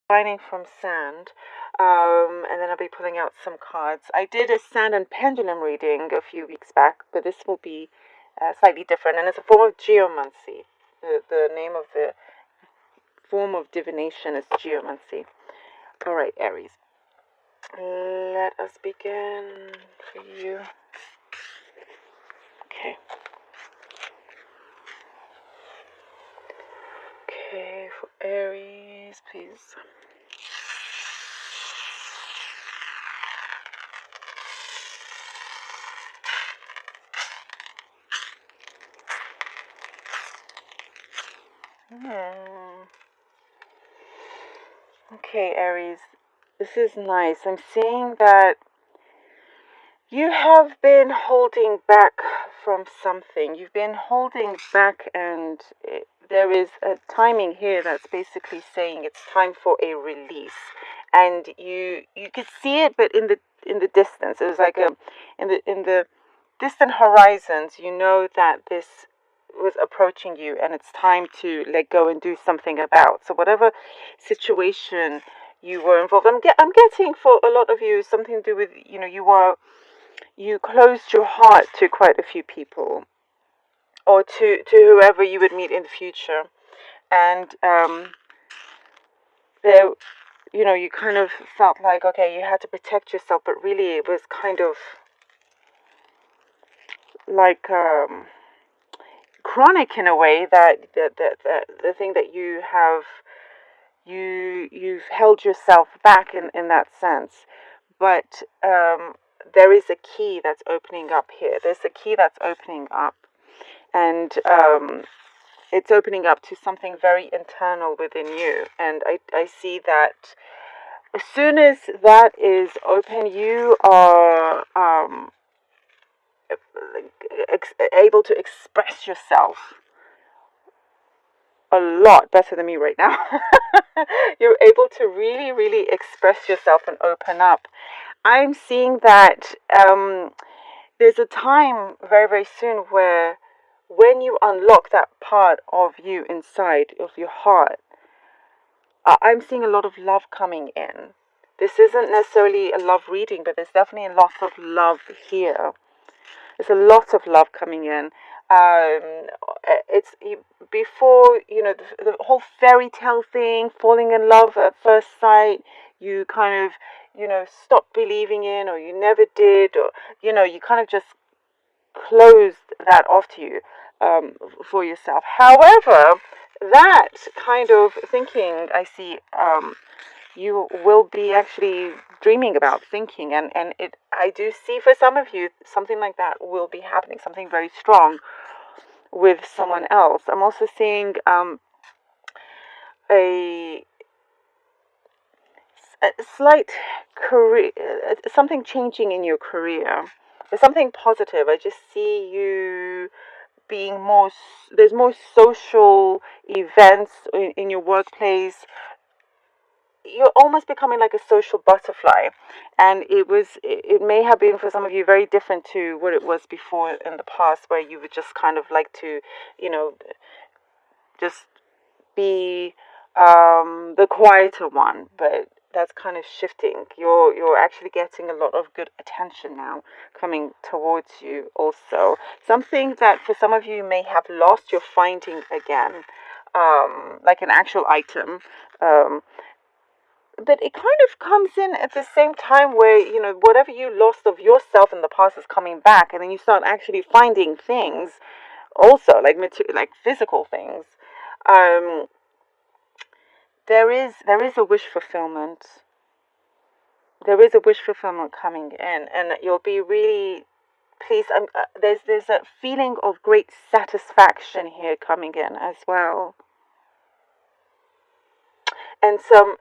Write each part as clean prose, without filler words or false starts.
lining from sand, and then I'll be pulling out some cards. I did a sand and pendulum reading a few weeks back, but this will be slightly different, and it's a form of geomancy. The name of the form of divination is geomancy. All right, Aries. Let us begin for you. Okay. Okay, for Aries, please. Okay, Aries, this is nice. I'm seeing that you have been holding back from something. You've been holding back, and there is a timing here that's basically saying it's time for a release. And you could see it, but in the distance, it was like in the distant horizons. You know that this was approaching you, and it's time to let go and do something about. So whatever situation you were involved, I'm getting for a lot of you something to do with, you closed your heart to quite a few people, or to whoever you would meet in the future, and there, you kind of felt like, okay, you had to protect yourself, but really it was kind of like chronic in a way, that the thing that you've held yourself back in that sense. But there is a key that's opening up here. There's a key that's opening up, and it's opening up to something very internal within you. And I see that as soon as that is open, you are able to express yourself a lot better than me right now. You're able to really, really express yourself and open up. I'm seeing that there's a time very, very soon where, when you unlock that part of you inside of your heart, I'm seeing a lot of love coming in. This isn't necessarily a love reading, but there's definitely a lot of love here. There's a lot of love coming in. It's before, the whole fairy tale thing, falling in love at first sight. You kind of, stopped believing in, or you never did, or you kind of just closed that off to you, for yourself. However, that kind of thinking, I see, you will be actually dreaming about, thinking, and I do see for some of you something like that will be happening, something very strong with someone else. I'm also seeing a slight career, something changing in your career. There's something positive. I just see you being more, there's more social events in your workplace. You're almost becoming like a social butterfly, and it may have been for some of you very different to what it was before in the past, where you would just kind of like to, just be the quieter one. But that's kind of shifting. You're actually getting a lot of good attention now coming towards you. Also, something that for some of you may have lost, you're finding again, like an actual item. But it kind of comes in at the same time where, whatever you lost of yourself in the past is coming back, and then you start actually finding things also, like like physical things. There is a wish fulfillment. There is a wish fulfillment coming in, and you'll be really pleased. There's a feeling of great satisfaction here coming in as well, and some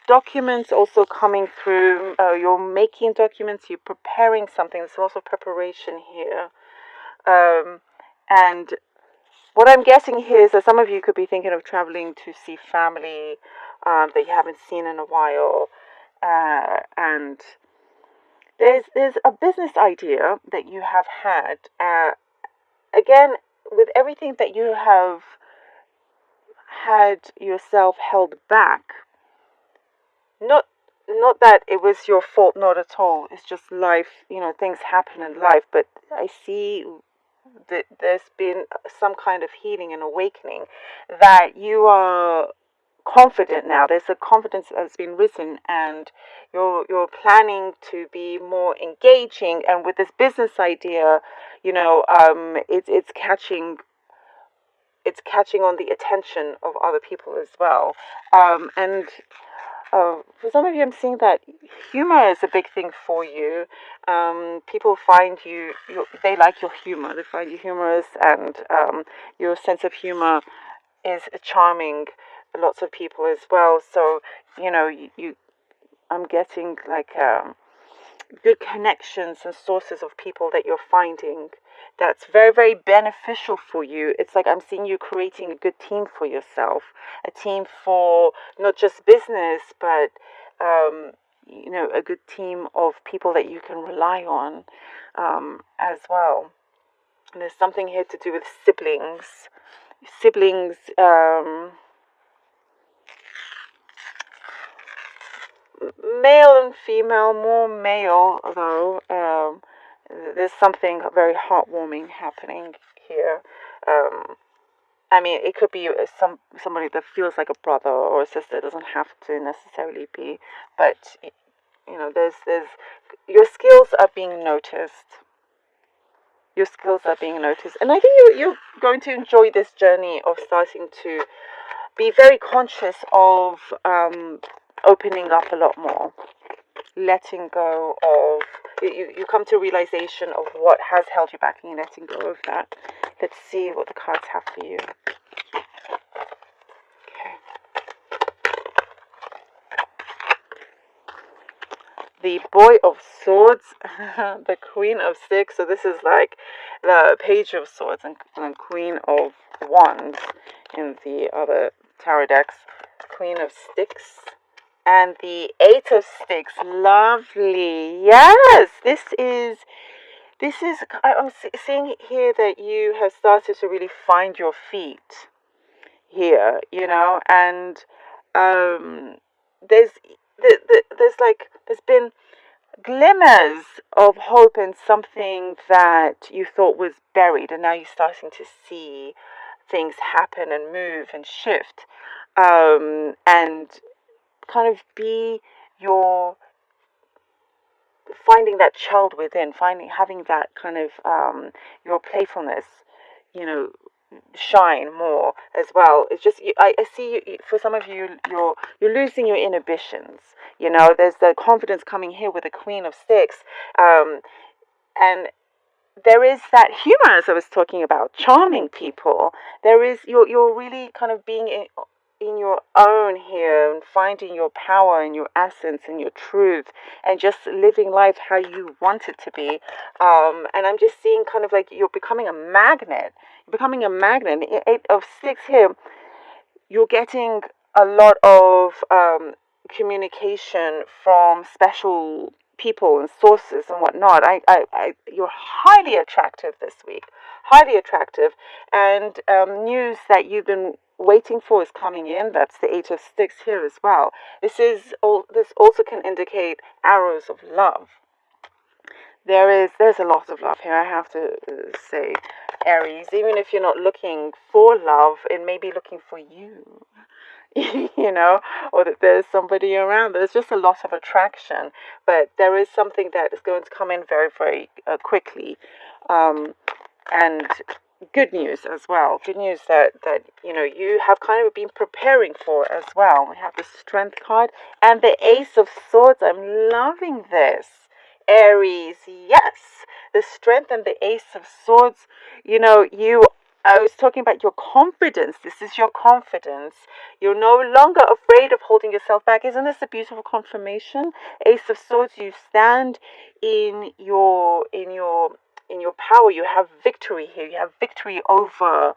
documents also coming through. You're making documents. You're preparing something. There's also preparation here, and what I'm guessing here is that some of you could be thinking of traveling to see family that you haven't seen in a while, and there's a business idea that you have had. Again, with everything that you have had yourself held back, not not that it was your fault, not at all. It's just life, things happen in life. But I see that there's been some kind of healing and awakening, that you are confident now. There's a confidence that's been risen, and you're planning to be more engaging. And with this business idea, it's catching on the attention of other people as well. And for some of you, I'm seeing that humor is a big thing for you. People find they like your humor. They find you humorous, and your sense of humor is charming lots of people as well. So, I'm getting like good connections and sources of people that you're finding that's very, very beneficial for you. It's like I'm seeing you creating a good team for yourself, a team for not just business, but a good team of people that you can rely on as well. And there's something here to do with siblings. Siblings. Male and female, more male though. There's something very heartwarming happening here. I mean, it could be somebody that feels like a brother or a sister. It doesn't have to necessarily be, but there's your skills are being noticed. Your skills are being noticed, and I think you're going to enjoy this journey of starting to be very conscious of opening up a lot more, letting go of, you come to a realization of what has held you back, and you're letting go of that. Let's see what the cards have for you. Okay. The Boy of Swords, the Queen of Sticks. So this is like the Page of Swords and Queen of Wands in the other tarot decks. Queen of Sticks. And the Eight of Sticks. Lovely. Yes, I'm seeing here that you have started to really find your feet here, and there's there's been glimmers of hope in something that you thought was buried, and now you're starting to see things happen and move and shift, and kind of be your finding that child within, having that kind of your playfulness, shine more as well. It's just I see for some of you, you're losing your inhibitions. There's the confidence coming here with the Queen of Sticks, and there is that humor, as I was talking about, charming people. There is you're really kind of being in your own here, and finding your power and your essence and your truth, and just living life how you want it to be. And I'm just seeing kind of like you're becoming a magnet. You're becoming a magnet. The Eight of Sticks here, you're getting a lot of communication from special people and sources and whatnot. You're highly attractive this week, highly attractive, and news that you've been waiting for is coming in. That's the Eight of Sticks here as well. This also can indicate arrows of love. There's a lot of love here, I have to say, Aries. Even if you're not looking for love, it may be looking for you. Or that there's somebody around. There's just a lot of attraction, but there is something that is going to come in very, very quickly, and good news as well. Good news that you have kind of been preparing for as well. We have the Strength card and the Ace of Swords. I'm loving this, Aries. Yes, the Strength and the Ace of Swords. I was talking about your confidence. This is your confidence. You're no longer afraid of holding yourself back. Isn't this a beautiful confirmation? Ace of Swords, you stand in your power. You have victory here. You have victory over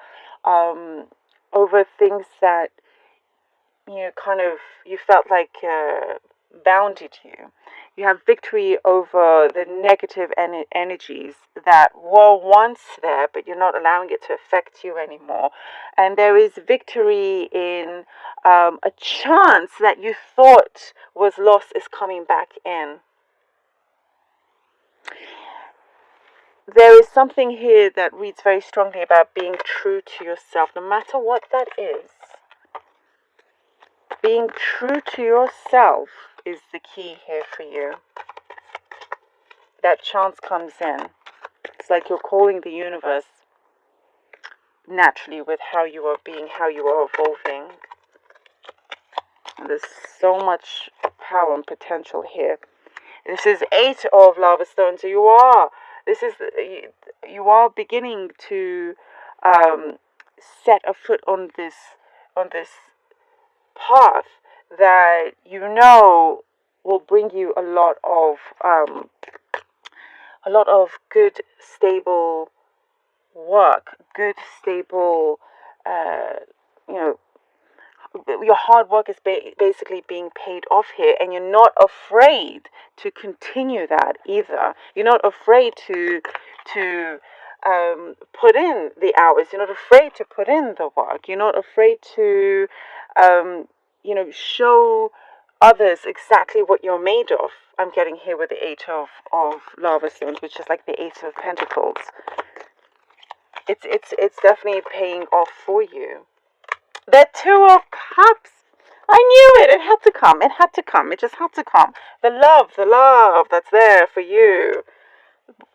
things that you felt like bounded you. You have victory over the negative energies that were once there, but you're not allowing it to affect you anymore. And there is victory in a chance that you thought was lost is coming back in. There is something here that reads very strongly about being true to yourself, no matter what that is. Being true to yourself is the key here for you. That chance comes in. It's like you're calling the universe naturally with how you are being, how you are evolving. And there's so much power and potential here. This is 8 of lava stones. So you are beginning to set a foot on this path that you know will bring you a lot of good, stable work, good, stable, your hard work is basically being paid off here, and you're not afraid to continue that either. You're not afraid to put in the hours. You're not afraid to put in the work. You're not afraid to, show others exactly what you're made of. I'm getting here with the 8 of lava stones, which is like the 8 of pentacles. It's definitely paying off for you. The 2 of cups. I knew it. It had to come. It had to come. It just had to come. The love that's there for you.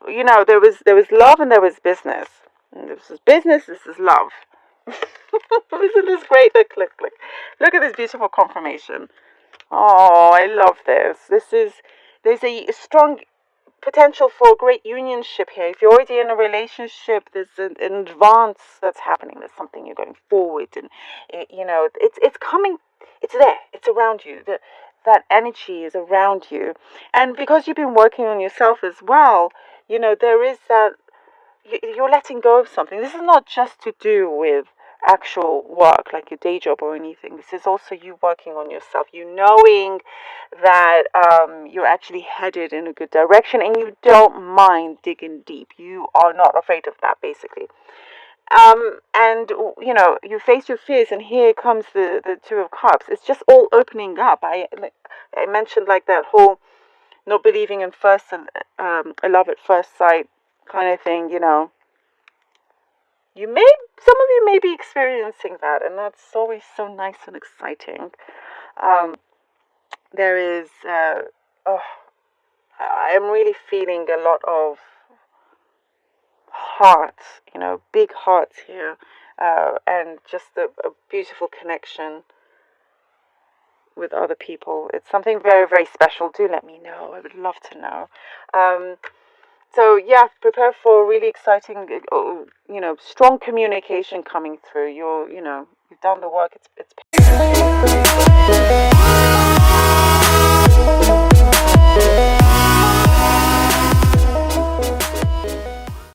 You know, there was love and there was business. And this is business. This is love. Isn't this great? Look at this beautiful confirmation. Oh, I love this. There's a strong potential for a great unionship here. If you're already in a relationship, there's an advance that's happening. There's something you're going forward, and it's coming. It's there. It's around you. That energy is around you, and because you've been working on yourself as well, there is that you're letting go of something. This is not just to do with actual work like your day job or anything. This is also you working on yourself, you knowing that you're actually headed in a good direction, and you don't mind digging deep. You are not afraid of that, basically. And you face your fears, and here comes the 2 of cups. It's just all opening up. I mentioned like that whole not believing in love at first sight kind of thing. Some of you may be experiencing that, and that's always so nice and exciting. There is, I'm really feeling a lot of hearts, big hearts here, and just a beautiful connection with other people. It's something very, very special. Do let me know. I would love to know. So yeah, prepare for really exciting, strong communication coming through. You've done the work. It's